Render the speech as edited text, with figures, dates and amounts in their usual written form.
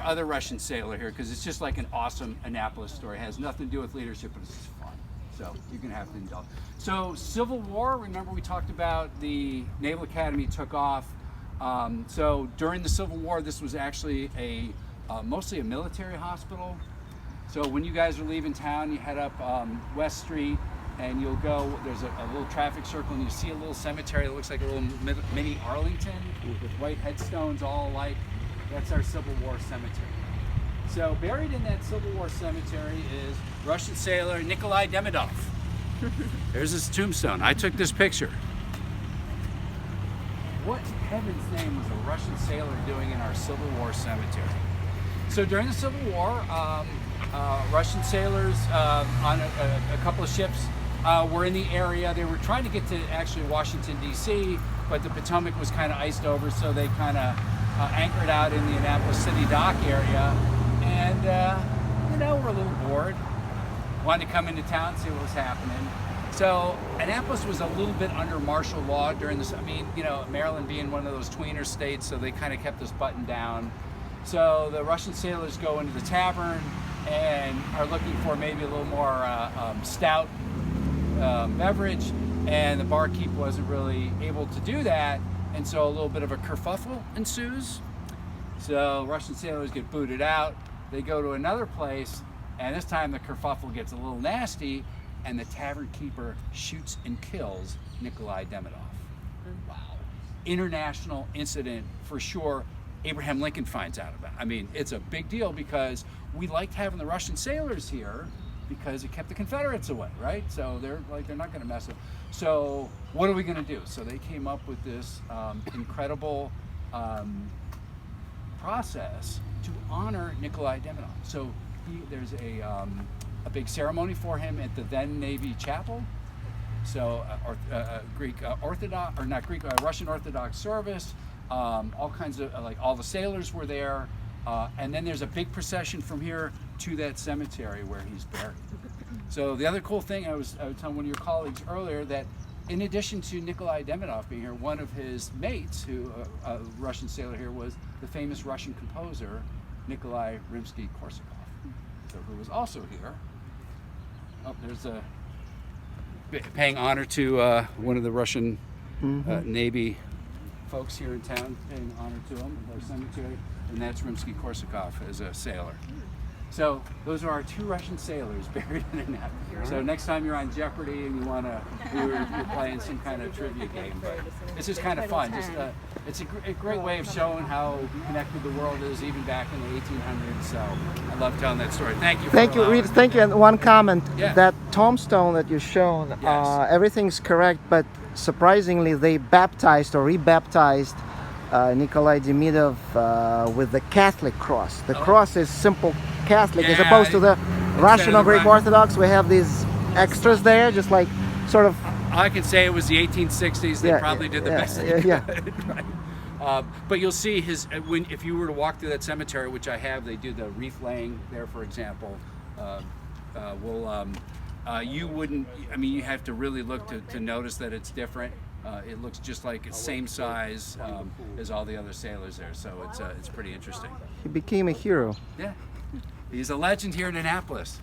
Other Russian sailor here, because it's just like an awesome Annapolis story. It has nothing to do with leadership, but it's just fun. So you're gonna have to indulge. So Civil War, remember we talked about the Naval Academy took off. So during the Civil War, this was actually mostly a military hospital. So when you guys are leaving town, you head up West Street and you'll go, there's a little traffic circle and you see a little cemetery that looks like a little mini Arlington with white headstones all alike. That's our Civil War cemetery. So buried in that Civil War cemetery is Russian sailor Nikolai Demidov. There's his tombstone. I took this picture. What in heaven's name was a Russian sailor doing in our Civil War cemetery? So during the Civil War, Russian sailors on a couple of ships were in the area. They were trying to get to actually Washington, D.C., but the Potomac was kind of iced over, so they kind of anchored out in the Annapolis City dock area, and we're a little bored. Wanted to come into town, see what was happening. So Annapolis was a little bit under martial law during this. I mean, Maryland being one of those tweener states, so they kind of kept us buttoned down. So the Russian sailors go into the tavern and are looking for maybe a little more stout beverage, and the barkeep wasn't really able to do that. And so a little bit of a kerfuffle ensues. So Russian sailors get booted out. They go to another place, and this time the kerfuffle gets a little nasty, and the tavern keeper shoots and kills Nikolai Demidov. Wow. International incident for sure. Abraham Lincoln finds out about it. I mean, it's a big deal because we liked having the Russian sailors here because it kept the Confederates away, right? So they're not going to mess with. So what are we going to do? So they came up with this incredible process to honor Nikolai Demidov. So there's a big ceremony for him at the then Navy Chapel. So Russian Orthodox service. All kinds of all the sailors were there. And then there's a big procession from here to that cemetery where he's buried. So the other cool thing, I was telling one of your colleagues earlier that in addition to Nikolai Demidov being here, one of his mates, who a Russian sailor here, was the famous Russian composer Nikolai Rimsky-Korsakov, so who was also here. Oh, there's paying honor to one of the Russian Navy folks here in town, paying honor to him at our cemetery, and that's Rimsky-Korsakov as a sailor. So those are our two Russian sailors buried in Annapolis. So next time you're on Jeopardy and you you're playing some kind of trivia game, but it's just kind of fun. It's a great way of showing how connected the world is even back in the 1800s. So I love telling that story. Thank you. Thank you, Reed. Thank you. And one comment: that tombstone that you've shown, yes. Everything's correct, but surprisingly, they baptized or rebaptized Nikolai Demidov with the Catholic cross. The cross is simple Catholic, as opposed to the Russian or Greek Orthodox. We have these extras there, just like sort of. I can say it was the 1860s. They probably did the best they could. Right. But you'll see if you were to walk through that cemetery, which I have, they do the wreath laying there, for example. You wouldn't. I mean, you have to really look to notice that it's different. It looks just like it's same size as all the other sailors there, so it's pretty interesting. He became a hero. Yeah, he's a legend here in Annapolis.